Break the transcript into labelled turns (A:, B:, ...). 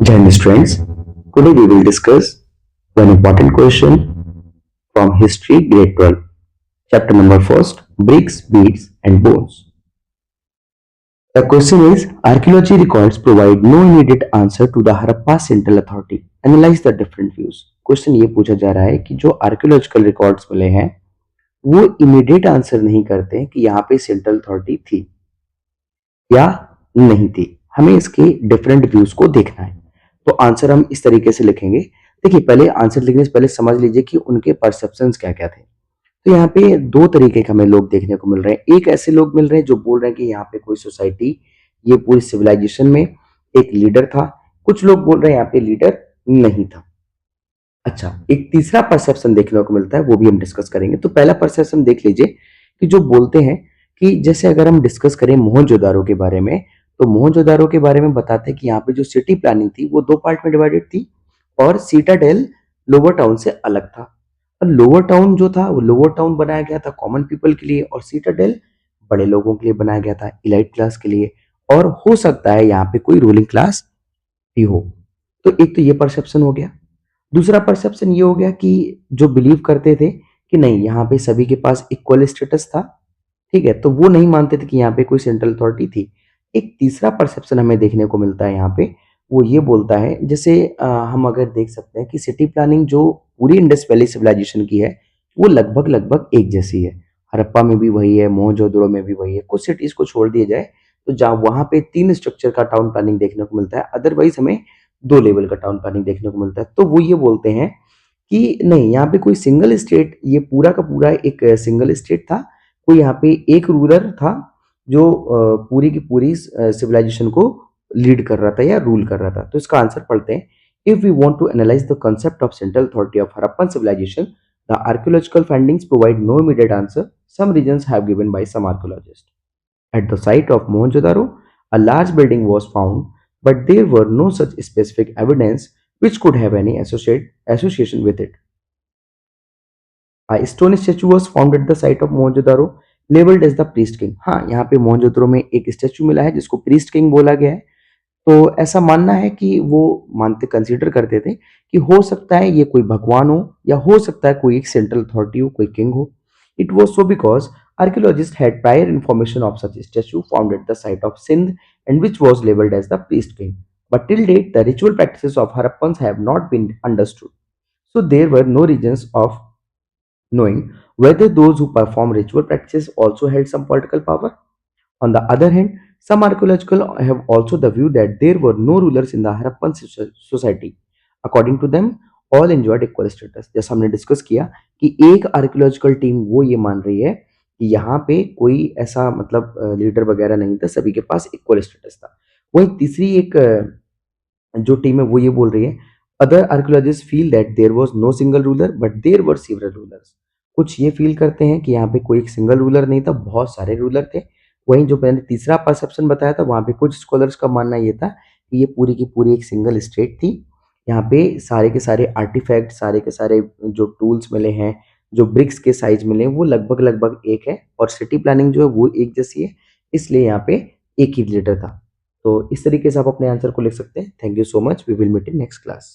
A: Jai Hind students, today we will discuss one important question from History Grade 12, chapter number first, Bricks, Beads and Bones. The question is, archaeology records provide no immediate answer to the Harappa Central Authority. Analyze the different views. Question ये पूछा जा रहा है कि जो archaeological records मिले हैं वो इमीडिएट आंसर नहीं करते कि यहाँ पे सेंट्रल अथॉरिटी थी या नहीं थी। हमें इसके डिफरेंट व्यूज को देखना है। तो आंसर हम इस तरीके से लिखेंगे। देखिए, पहले आंसर लिखने से पहले समझ लीजिए कि उनके परसेप्शंस क्या क्या थे। तो यहाँ पे दो तरीके के हमें लोग देखने को मिल रहे हैं। एक ऐसे लोग मिल रहे हैं जो बोल रहे हैं कि यहाँ पे कोई सोसाइटी, ये पूरी सिविलाइजेशन में एक लीडर था। कुछ लोग बोल रहे हैं यहाँ पे लीडर नहीं था। अच्छा, एक तीसरा परसेप्शन देखने को मिलता है, वो भी हम डिस्कस करेंगे। तो पहला परसेप्शन देख लीजिए कि जो बोलते हैं कि जैसे अगर हम डिस्कस करें मोहनजोदारो के बारे में, तो मोहनजोदारो के बारे में बताते हैं कि यहाँ पे जो सिटी प्लानिंग थी वो दो पार्ट में डिवाइडेड थी और सीटाडेल लोअर टाउन से अलग था। और लोअर टाउन जो था वो लोअर टाउन बनाया गया था कॉमन पीपल के लिए और सीटाडेल बड़े लोगों के लिए बनाया गया था, इलाइट क्लास के लिए। और हो सकता है यहाँ पे कोई रूलिंग क्लास भी हो। तो एक तो ये परसेप्शन हो गया। दूसरा परसेप्शन ये हो गया कि जो बिलीव करते थे कि नहीं, यहाँ पे सभी के पास इक्वल स्टेटस था, ठीक है, तो वो नहीं मानते थे कि यहाँ पे कोई सेंट्रल अथॉरिटी थी। एक तीसरा परसेप्शन हमें देखने को मिलता है यहाँ पे, वो ये बोलता है, जैसे हम अगर देख सकते हैं कि सिटी प्लानिंग जो पूरी इंडस वैली सिविलाइजेशन की है वो लगभग लगभग एक जैसी है। हड़प्पा में भी वही है, मोहनजोदड़ो में भी वही है। कुछ सिटीज को छोड़ दिया जाए तो जहाँ वहां पे 3 स्ट्रक्चर का टाउन प्लानिंग देखने को मिलता है, अदरवाइज हमें 2 लेवल का टाउन प्लानिंग देखने को मिलता है। तो वो ये बोलते हैं कि नहीं, यहाँ पे कोई सिंगल स्टेट, ये पूरा का पूरा एक सिंगल स्टेट था। कोई यहाँ पे एक रूलर था जो पूरी की पूरी सिविलाइजेशन को लीड कर रहा था या रूल कर रहा था। तो इसका आंसर पढ़ते हैं। If we want to analyse the concept of central authority of Harappan civilization, the archaeological findings provide no immediate answer. Some regions have given by some archaeologists. At the site of Mohenjo-daro, a large building was found, but there were no such specific evidence which could have any association with it. A stone statue was found at the site of Mohenjo-daro, labeled as the priest king. हाँ, यहाँ पे मोहनजोदड़ो में एक statue मिला है जिसको priest king बोला गया है। तो ऐसा मानना है कि वो मानते कंसीडर करते थे कि हो सकता है ये कोई भगवान हो या हो सकता है कोई एक सेंट्रल अथॉरिटी हो, कोई किंग हो। It was so because archaeologists had prior information of such statue found at the site of Sindh and which was labeled as the priest king. But till date, the ritual practices of Harappans have not been understood. So there were no regions of knowing whether those who perform ritual practices also held some political power. On the other hand, some archaeological have also the view that there were no rulers in the Harappan society. According to them, all enjoyed equal status. जैसा हमने discuss किया कि एक archaeological team वो ये मान रही है कि यहाँ पे कोई ऐसा मतलब लीडर वगैरह नहीं था, सभी के पास इक्वल स्टेटस था। वहीं तीसरी एक जो टीम है वो ये बोल रही है, other archaeologist feel that there was no single ruler but there were several rulers. कुछ ये फील करते हैं कि यहाँ पे कोई एक सिंगल रूलर नहीं था, बहुत सारे रूलर थे। वहीं जो मैंने तीसरा परसेप्शन बताया था वहाँ पे कुछ स्कॉलर्स का मानना ये था कि ये पूरी की पूरी एक सिंगल स्टेट थी। यहाँ पे सारे के सारे आर्टिफैक्ट, सारे के सारे जो टूल्स मिले हैं, जो ब्रिक्स के साइज मिले हैं, वो लगभग लगभग एक है और सिटी प्लानिंग जो है वो एक जैसी है, इसलिए यहाँ पे एक ही लीडर था। तो इस तरीके से आप अपने आंसर को लिख सकते हैं। Thank you so much, we will meet in next class.